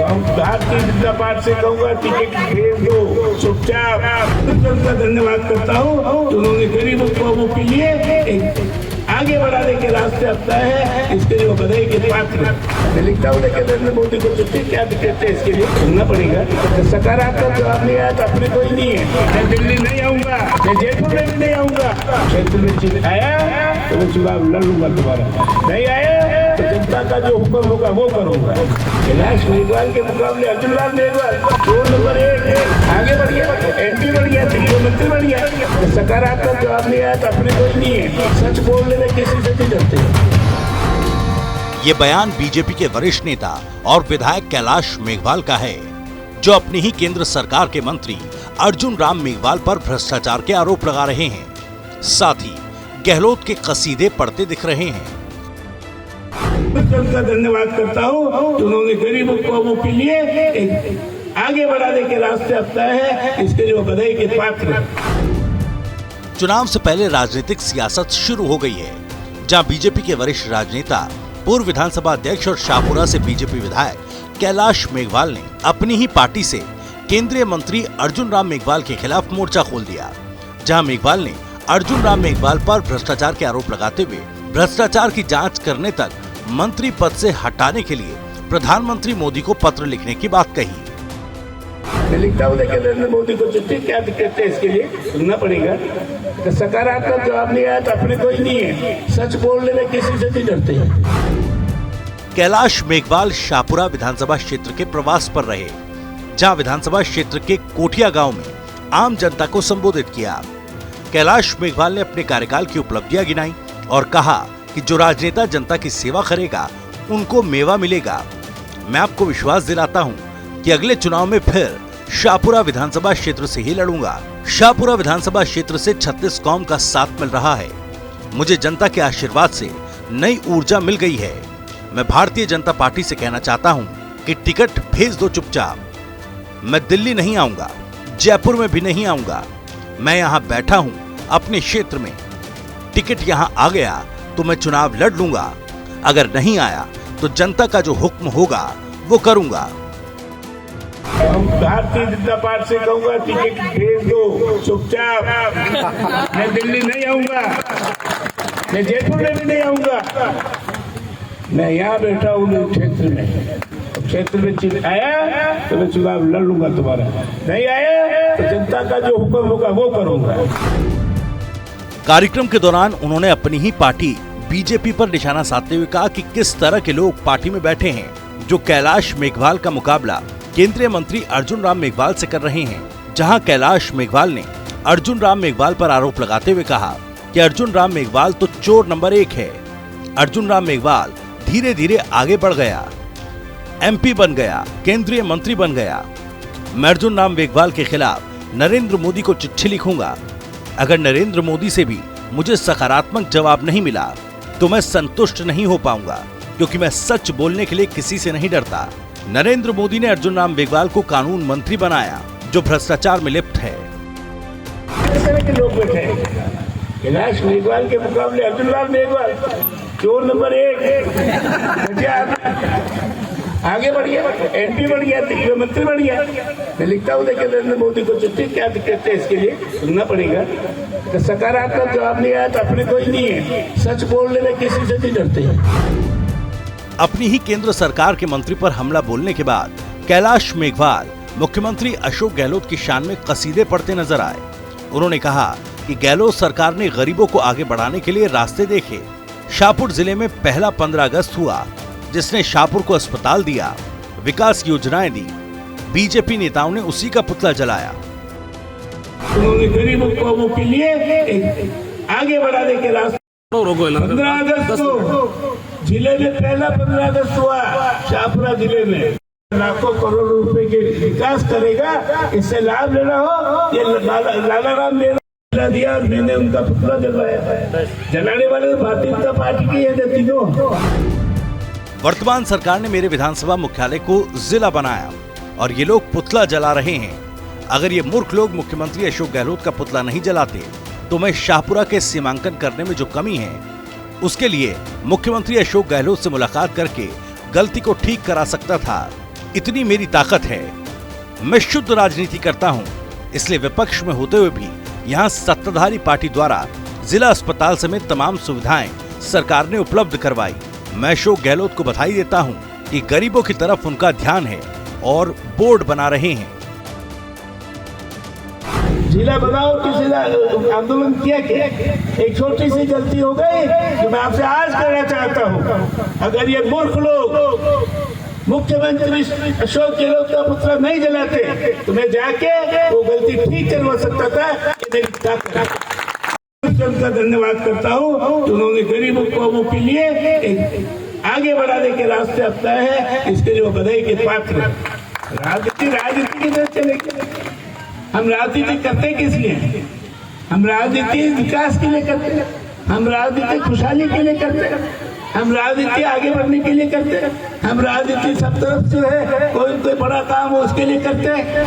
हम भारतीय जनता पार्टी से कहूँगा टिकट भेज दो चुपचाप। का धन्यवाद करता हूँ, उन्होंने गरीबों कौमों के लिए एक आगे बढ़ाने के रास्ते अपनाए हैं, इसके लिए वो बधाई के पात्र। मैं लिखता हूँ लेकिन नरेंद्र मोदी को चिट्ठी क्या कहते हैं इसके लिए सुनना पड़ेगा। तो सकारात्मक जवाब नहीं आया तो अपने कोई नहीं है। मैं दिल्ली नहीं आऊंगा, मैं जयपुर में भी नहीं आऊंगा। क्षेत्र में चिन्ह आया तो मैं चुनाव लड़ लूंगा दोबारा, नहीं आया तो जनता का जो हुक्म होगा वो करूंगा। कैलाश मेघवाल के मुकाबले अर्जुन राम मेघवाल 2 नंबर 1 आगे बढ़ गया, एमपी बढ़ गया, मुख्यमंत्री बढ़ गया। तो सकारात्मक जवाब नहीं आया तो अपने कोई नहीं है। सच बोलने में किसी से नहीं डरते। ये बयान बीजेपी के वरिष्ठ नेता और विधायक कैलाश मेघवाल का है, जो अपनी ही केंद्र सरकार के मंत्री अर्जुन राम मेघवाल पर भ्रष्टाचार के आरोप लगा रहे हैं। साथ ही गहलोत के कसीदे पढ़ते दिख रहे हैं। का धन्यवाद करता हूँ, उन्होंने गरीबों कौमों के लिए एक आगे बढ़ाने के रास्ते अपनाए हैं, इसके लिए बधाई के पात्र। चुनाव से पहले राजनीतिक सियासत शुरू हो गई है, जहां बीजेपी के वरिष्ठ राजनेता पूर्व विधानसभा अध्यक्ष और शाहपुरा से बीजेपी विधायक कैलाश मेघवाल ने अपनी ही पार्टी से केंद्रीय मंत्री अर्जुन राम मेघवाल के खिलाफ मोर्चा खोल दिया, जहां मेघवाल ने अर्जुन राम मेघवाल पर भ्रष्टाचार के आरोप लगाते हुए भ्रष्टाचार की जांच करने तक मंत्री पद से हटाने के लिए प्रधानमंत्री मोदी को पत्र लिखने की बात कही। मैं लिखता हूँ लेकिन नरेंद्र मोदी को चिट्ठी क्या कहते हैं इसके लिए सुनना पड़ेगा। तो सकारात्मक जवाब नहीं आया तो अपने कोई नहीं है। सच बोलने में किसी से नहीं डरते। कैलाश मेघवाल शाहपुरा विधानसभा क्षेत्र के प्रवास पर रहे, जहां विधानसभा क्षेत्र के कोठिया गांव में आम जनता को संबोधित किया। कैलाश मेघवाल ने अपने कार्यकाल की उपलब्धियां गिनाई और कहा कि जो राजनेता जनता की सेवा करेगा उनको मेवा मिलेगा। मैं आपको विश्वास दिलाता हूं कि अगले चुनाव में फिर शाहपुरा विधानसभा क्षेत्र से ही लड़ूंगा। शाहपुरा विधानसभा क्षेत्र से 36 कौम का साथ मिल रहा है। मुझे जनता के आशीर्वाद से नई ऊर्जा मिल गई है। मैं भारतीय जनता पार्टी से कहना चाहता हूं कि टिकट भेज दो चुपचाप। मैं दिल्ली नहीं आऊंगा, जयपुर में भी नहीं आऊंगा। मैं यहाँ बैठा हूँ अपने क्षेत्र में। टिकट यहाँ आ गया तो मैं चुनाव लड़ लूंगा, अगर नहीं आया तो जनता का जो हुक्म होगा वो करूंगा। हम भारतीय जनता पार्टी से कहूँगा टिकट भेज दो चुपचाप। मैं दिल्ली नहीं आऊंगा, मैं जयपुर में भी नहीं आऊंगा। मैं यहाँ बैठा हूँ क्षेत्र में। क्षेत्र में चिन्ह आया तो मैं चुनाव लड़ लूंगा दोबारा, नहीं आया तो जनता का जो हुक्म होगा वो करूंगा। कार्यक्रम के दौरान उन्होंने अपनी ही पार्टी बीजेपी पर निशाना साधते हुए कहा कि किस तरह के लोग पार्टी में बैठे हैं, जो कैलाश मेघवाल का मुकाबला केंद्रीय मंत्री अर्जुन राम मेघवाल से कर रहे हैं। जहां कैलाश मेघवाल ने अर्जुन राम मेघवाल पर आरोप लगाते हुए कहा कि अर्जुन राम मेघवाल तो चोर नंबर 1 है। अर्जुन राम मेघवाल धीरे धीरे आगे बढ़ गया, एमपी बन गया, केंद्रीय मंत्री बन गया। मैं अर्जुन राम मेघवाल के खिलाफ नरेंद्र मोदी को चिट्ठी लिखूंगा। अगर नरेंद्र मोदी से भी मुझे सकारात्मक जवाब नहीं मिला तो मैं संतुष्ट नहीं हो पाऊंगा, क्योंकि मैं सच बोलने के लिए किसी से नहीं डरता। नरेंद्र मोदी ने अर्जुन राम मेघवाल को कानून मंत्री बनाया, जो भ्रष्टाचार में लिप्त है। इस तरह के लोग बैठे हैं। कैलाश मेघवाल के मुकाबले अर्जुन राम मेघवाल चोर नंबर 1 आगे बढ़ गया, एमपी बढ़ गया, मुख्यमंत्री बढ़ गया। मैं लिखता हूँ लेकिन नरेंद्र मोदी को चिट्ठी क्या कहते हैं इसके लिए सुनना पड़ेगा। तो सकारात्मक जवाब नहीं आया तो अपने कोई नहीं है। सच बोलने में किसी से नहीं डरते। अपनी ही केंद्र सरकार के मंत्री पर हमला बोलने के बाद कैलाश मेघवाल मुख्यमंत्री अशोक गहलोत की शान में कसीदे पढ़ते नजर आए। उन्होंने कहा कि गहलोत सरकार ने गरीबों को आगे बढ़ाने के लिए रास्ते देखे। शाहपुर जिले में पहला 15 अगस्त हुआ, जिसने शाहपुर को अस्पताल दिया, विकास योजनाएं दी। बीजेपी नेताओं ने उसी का पुतला जलाया। उन्होंने गरीबों कौमों के लिए एक आगे बढ़ाने के रास्ते 15 अगस्त को जिले में पहला 15 अगस्त हुआ। शाहपुरा जिले में लाखों करोड़ रुपए के विकास करेगा, इससे लाभ लेना हो ये लाला राम ने दिया और मैंने उनका पुतला जलवाया। जलाने वाले भारतीय जनता पार्टी की है तीनों। वर्तमान सरकार ने मेरे विधानसभा मुख्यालय को जिला बनाया और ये लोग पुतला जला रहे हैं। अगर ये मूर्ख लोग मुख्यमंत्री अशोक गहलोत का पुतला नहीं जलाते तो मैं शाहपुरा के सीमांकन करने में जो कमी है उसके लिए मुख्यमंत्री अशोक गहलोत से मुलाकात करके गलती को ठीक करा सकता था। इतनी मेरी ताकत है। मैं शुद्ध राजनीति करता हूं, इसलिए विपक्ष में होते हुए भी यहां सत्ताधारी पार्टी द्वारा जिला अस्पताल समेत तमाम सुविधाएं सरकार ने उपलब्ध करवाई। मैं अशोक गहलोत को बधाई देता हूं कि गरीबों की तरफ उनका ध्यान है और बोर्ड बना रहे हैं। जिला बनाओ किसी आंदोलन किया क्या? एक छोटी सी गलती हो गई जो मैं आपसे आज करना चाहता हूँ। अगर ये मूर्ख लोग मुख्यमंत्री अशोक गहलोत का पुतला नहीं जलाते तो मैं जाके वो गलती ठीक करवा सकता था। ये मेरी ताकत। उनका धन्यवाद करता हूँ, उन्होंने गरीबों के लिए एक आगे बढ़ाने के रास्ते अपनाए हैं। इसके लिए वो बधाई के पात्र। राजनीति की तरफ चलेगी। हम राजनीति करते किस लिए? हम राजनीति विकास के लिए करते हैं, हम राजनीति खुशहाली के लिए करते हैं, हम राजनीति आगे बढ़ने के लिए करते हैं, हम राजनीति सब तरफ जो है कोई बड़ा काम हो उसके लिए करते हैं।